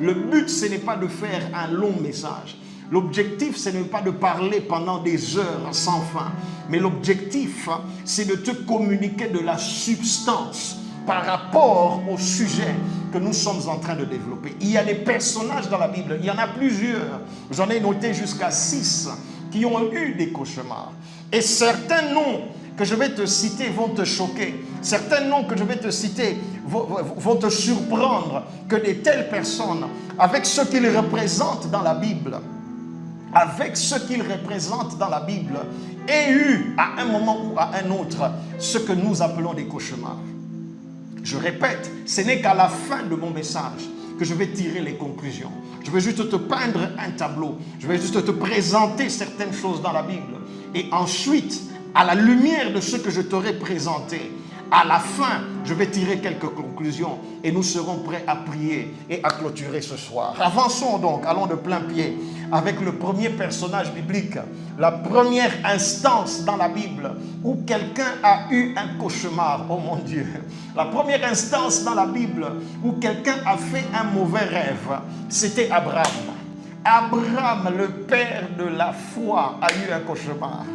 Le but, ce n'est pas de faire un long message. L'objectif, ce n'est pas de parler pendant des heures sans fin. Mais l'objectif, c'est de te communiquer de la substance par rapport au sujet que nous sommes en train de développer. Il y a des personnages dans la Bible, il y en a plusieurs. J'en ai noté jusqu'à 6 qui ont eu des cauchemars. Et certains noms que je vais te citer vont te choquer. Certains noms que je vais te citer vont te surprendre que de telles personnes, avec ce qu'ils représentent dans la Bible, aient eu à un moment ou à un autre ce que nous appelons des cauchemars. Je répète, ce n'est qu'à la fin de mon message que je vais tirer les conclusions. Je vais juste te peindre un tableau. Je vais juste te présenter certaines choses dans la Bible. Et ensuite, à la lumière de ce que je t'aurai présenté, à la fin, je vais tirer quelques conclusions et nous serons prêts à prier et à clôturer ce soir. Avançons donc, allons de plein pied avec le premier personnage biblique, la première instance dans la Bible où quelqu'un a eu un cauchemar. Oh mon Dieu! La première instance dans la Bible où quelqu'un a fait un mauvais rêve, c'était Abraham. Abraham, le père de la foi, a eu un cauchemar.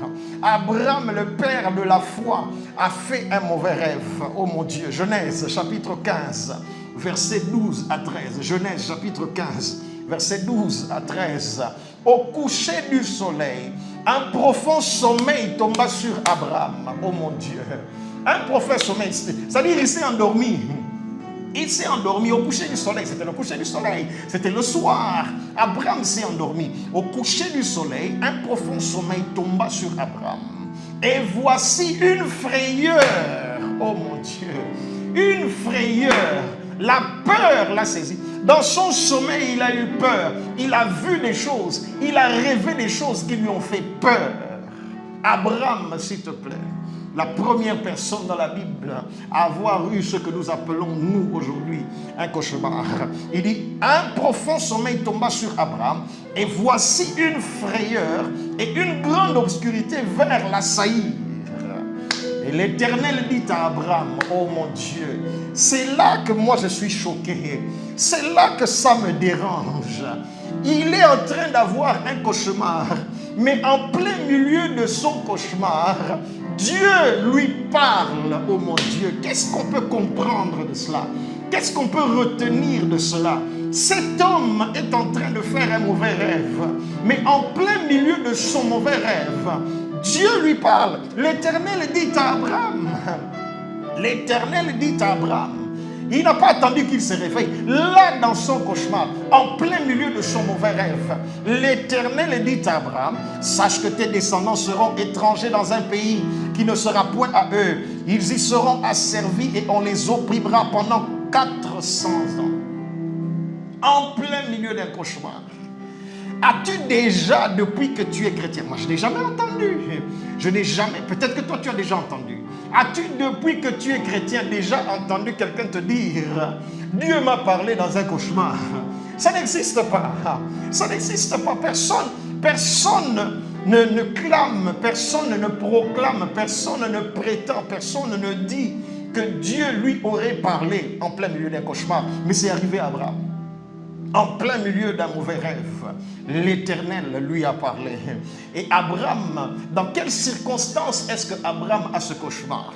Abraham, le père de la foi, a fait un mauvais rêve. Oh mon Dieu, Genèse chapitre 15, versets 12 à 13. Genèse chapitre 15, versets 12 à 13. Au coucher du soleil, un profond sommeil tomba sur Abraham. Oh mon Dieu, un profond sommeil, c'est-à-dire il s'est endormi. Il s'est endormi au coucher du soleil. C'était le coucher du soleil. C'était le soir. Abraham s'est endormi. Au coucher du soleil, un profond sommeil tomba sur Abraham. Et voici une frayeur. Oh mon Dieu. Une frayeur. La peur l'a saisi. Dans son sommeil, il a eu peur. Il a vu des choses. Il a rêvé des choses qui lui ont fait peur. Abraham, s'il te plaît. La première personne dans la Bible à avoir eu ce que nous appelons, nous, aujourd'hui, un cauchemar. Il dit, un profond sommeil tomba sur Abraham, et voici une frayeur et une grande obscurité vers l'assaillir. Et l'Éternel dit à Abraham, oh mon Dieu, c'est là que moi je suis choqué, c'est là que ça me dérange. Il est en train d'avoir un cauchemar, mais en plein milieu de son cauchemar, Dieu lui parle. Oh mon Dieu, qu'est-ce qu'on peut comprendre de cela? Qu'est-ce qu'on peut retenir de cela? Cet homme est en train de faire un mauvais rêve, mais en plein milieu de son mauvais rêve, Dieu lui parle. L'Éternel dit à Abraham, l'Éternel dit à Abraham, il n'a pas attendu qu'il se réveille. Là, dans son cauchemar, en plein milieu de son mauvais rêve, l'Éternel dit à Abraham, sache que tes descendants seront étrangers dans un pays qui ne sera point à eux. Ils y seront asservis et on les opprimera pendant 400 ans. En plein milieu d'un cauchemar. As-tu déjà, depuis que tu es chrétien, moi je n'ai jamais entendu, peut-être que toi tu as déjà entendu. As-tu, depuis que tu es chrétien, déjà entendu quelqu'un te dire « Dieu m'a parlé dans un cauchemar » ? Ça n'existe pas. Ça n'existe pas. Personne ne clame, personne ne proclame, personne ne prétend, personne ne dit que Dieu lui aurait parlé en plein milieu d'un cauchemar. Mais c'est arrivé à Abraham. En plein milieu d'un mauvais rêve, l'Éternel lui a parlé. Et Abraham, dans quelles circonstances est-ce que Abraham a ce cauchemar?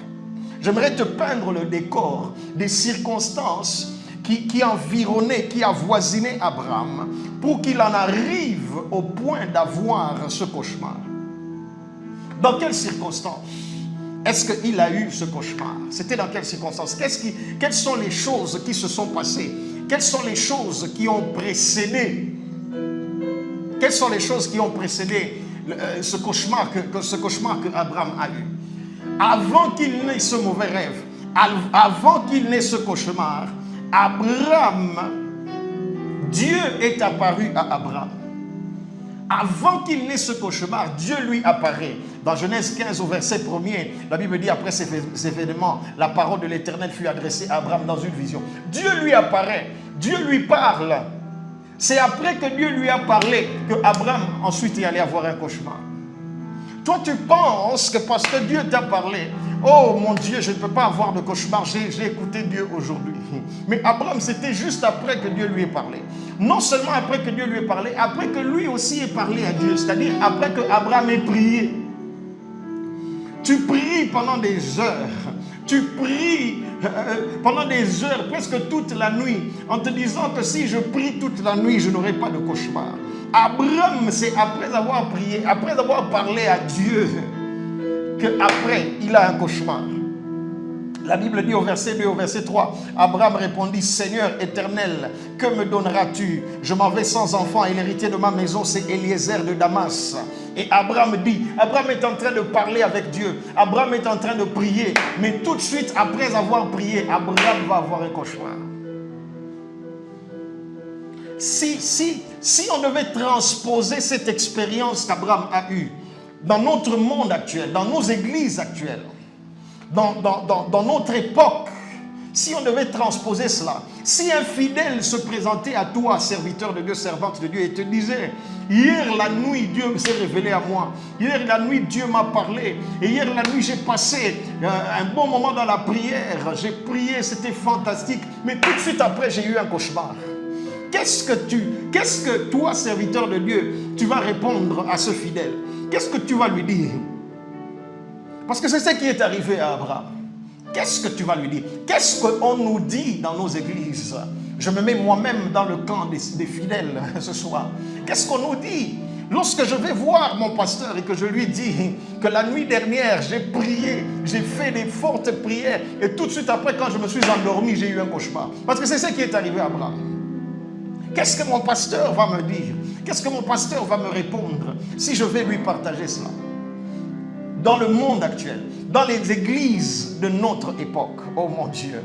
J'aimerais te peindre le décor des circonstances qui environnaient, qui avoisinaient Abraham pour qu'il en arrive au point d'avoir ce cauchemar. Dans quelles circonstances est-ce qu'il a eu ce cauchemar? C'était dans quelles circonstances? Quelles sont les choses qui se sont passées? Quelles sont les choses qui ont précédé? Quelles sont les choses qui ont précédé ce cauchemar que Abraham a eu? Avant qu'il n'ait ce mauvais rêve, avant qu'il n'ait ce cauchemar, Abraham, Dieu est apparu à Abraham. Avant qu'il n'ait ce cauchemar, Dieu lui apparaît. Dans Genèse 15 au verset 1er, la Bible dit après ces événements, la parole de l'Éternel fut adressée à Abraham dans une vision. Dieu lui apparaît, Dieu lui parle. C'est après que Dieu lui a parlé que Abraham ensuite est allé avoir un cauchemar. Toi, tu penses que parce que Dieu t'a parlé, oh mon Dieu, je ne peux pas avoir de cauchemar, j'ai écouté Dieu aujourd'hui. Mais Abraham, c'était juste après que Dieu lui ait parlé. Non seulement après que Dieu lui ait parlé, après que lui aussi ait parlé à Dieu, c'est-à-dire après que Abraham ait prié. Tu pries pendant des heures. Tu pries pendant des heures, presque toute la nuit, en te disant que si je prie toute la nuit, je n'aurai pas de cauchemar. Abraham, c'est après avoir prié, après avoir parlé à Dieu, qu'après, il a un cauchemar. La Bible dit au verset 2, au verset 3, Abraham répondit, Seigneur éternel, que me donneras-tu? Je m'en vais sans enfant et l'héritier de ma maison, c'est Eliezer de Damas. Et Abraham dit, Abraham est en train de parler avec Dieu, Abraham est en train de prier, mais tout de suite après avoir prié, Abraham va avoir un cauchemar. Si on devait transposer cette expérience qu'Abraham a eue dans notre monde actuel, dans nos églises actuelles, dans notre époque, si on devait transposer cela, si un fidèle se présentait à toi, serviteur de Dieu, servante de Dieu, et te disait, hier la nuit, Dieu s'est révélé à moi, hier la nuit, Dieu m'a parlé, et hier la nuit, j'ai passé un bon moment dans la prière, j'ai prié, c'était fantastique, mais tout de suite après, j'ai eu un cauchemar. Qu'est-ce que toi, serviteur de Dieu, tu vas répondre à ce fidèle? Qu'est-ce que tu vas lui dire? Parce que c'est ce qui est arrivé à Abraham. Qu'est-ce que tu vas lui dire? Qu'est-ce qu'on nous dit dans nos églises? Je me mets moi-même dans le camp des fidèles ce soir. Qu'est-ce qu'on nous dit? Lorsque je vais voir mon pasteur et que je lui dis que la nuit dernière, j'ai prié, j'ai fait des fortes prières, et tout de suite après, quand je me suis endormi, j'ai eu un cauchemar. Parce que c'est ce qui est arrivé à Abraham. Qu'est-ce que mon pasteur va me dire? Qu'est-ce que mon pasteur va me répondre si je vais lui partager cela? Dans le monde actuel, dans les églises de notre époque, oh mon Dieu.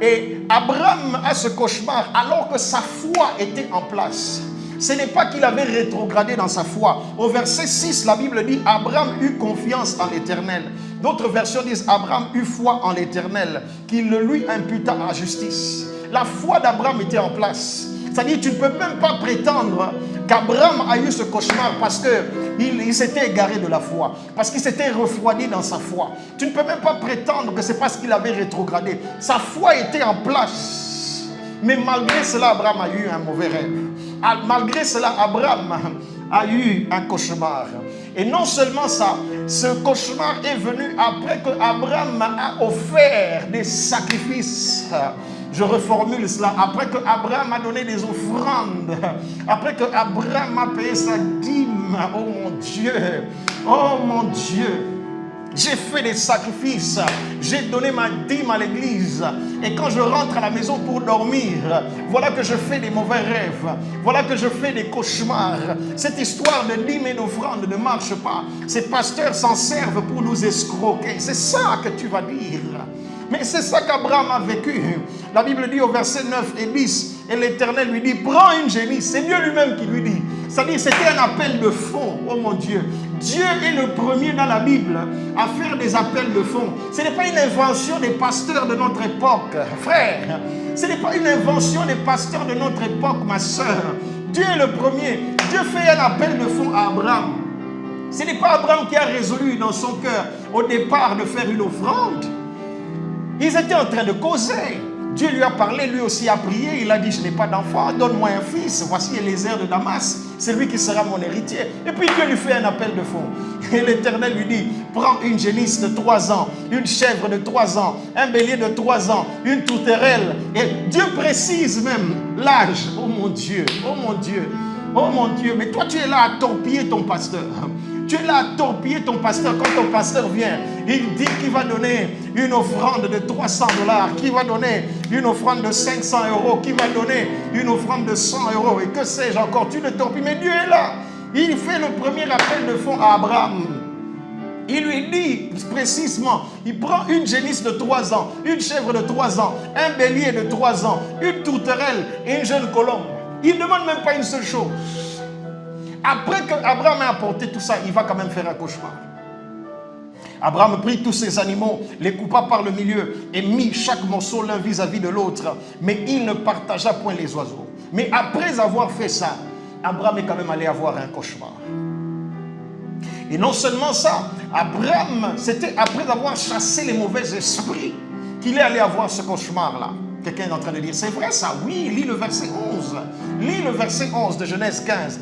Et Abraham a ce cauchemar alors que sa foi était en place. Ce n'est pas qu'il avait rétrogradé dans sa foi. Au verset 6, la Bible dit, Abraham eut confiance en l'Éternel. D'autres versions disent, Abraham eut foi en l'Éternel, qu'il le lui imputa à justice. La foi d'Abraham était en place. C'est-à-dire, tu ne peux même pas prétendre qu'Abraham a eu ce cauchemar parce qu'il s'était égaré de la foi, parce qu'il s'était refroidi dans sa foi. Tu ne peux même pas prétendre que c'est parce qu'il avait rétrogradé. Sa foi était en place. Mais malgré cela, Abraham a eu un mauvais rêve. Malgré cela, Abraham a eu un cauchemar. Et non seulement ça, ce cauchemar est venu après que Abraham a offert des sacrifices. Je reformule cela. Après que Abraham a donné des offrandes, après que Abraham a payé sa dîme, oh mon Dieu, j'ai fait des sacrifices, j'ai donné ma dîme à l'église, et quand je rentre à la maison pour dormir, voilà que je fais des mauvais rêves, voilà que je fais des cauchemars. Cette histoire de dîme et d'offrande ne marche pas. Ces pasteurs s'en servent pour nous escroquer. C'est ça que tu vas dire. Mais c'est ça qu'Abraham a vécu. La Bible dit au verset 9 et 10, et l'Éternel lui dit, prends une génisse. C'est Dieu lui-même qui lui dit. C'est-à-dire, c'était un appel de fond. Oh mon Dieu. Dieu est le premier dans la Bible à faire des appels de fond. Ce n'est pas une invention des pasteurs de notre époque, frère. Ce n'est pas une invention des pasteurs de notre époque, ma soeur. Dieu est le premier. Dieu fait un appel de fond à Abraham. Ce n'est pas Abraham qui a résolu dans son cœur au départ de faire une offrande. Ils étaient en train de causer. Dieu lui a parlé, lui aussi a prié. Il a dit, je n'ai pas d'enfant, donne-moi un fils. Voici Eliezer de Damas, c'est lui qui sera mon héritier. Et puis Dieu lui fait un appel de fond. Et l'Éternel lui dit, prends une génisse de 3 ans, une chèvre de 3 ans, un bélier de 3 ans, une tourterelle. Et Dieu précise même l'âge. Oh mon Dieu, oh mon Dieu, oh mon Dieu. Mais toi, tu es là à torpiller ton pasteur. Tu es là à torpiller ton pasteur. Quand ton pasteur vient, il dit qu'il va donner une offrande de 300 $, qu'il va donner une offrande de 500 €, qu'il va donner une offrande de 100 € et que sais-je encore. Tu le torpilles, mais Dieu est là. Il fait le premier appel de fond à Abraham. Il lui dit précisément, il prend une génisse de 3 ans, une chèvre de 3 ans, un bélier de 3 ans, une tourterelle et une jeune colombe. Il ne demande même pas une seule chose. Après qu'Abraham a apporté tout ça, il va quand même faire un cauchemar. Abraham prit tous ces animaux, les coupa par le milieu et mit chaque morceau l'un vis-à-vis de l'autre. Mais il ne partagea point les oiseaux. Mais après avoir fait ça, Abraham est quand même allé avoir un cauchemar. Et non seulement ça, Abraham, c'était après avoir chassé les mauvais esprits qu'il est allé avoir ce cauchemar-là. Quelqu'un est en train de dire, c'est vrai ça? Oui, lis le verset 11. Lis le verset 11 de Genèse 15.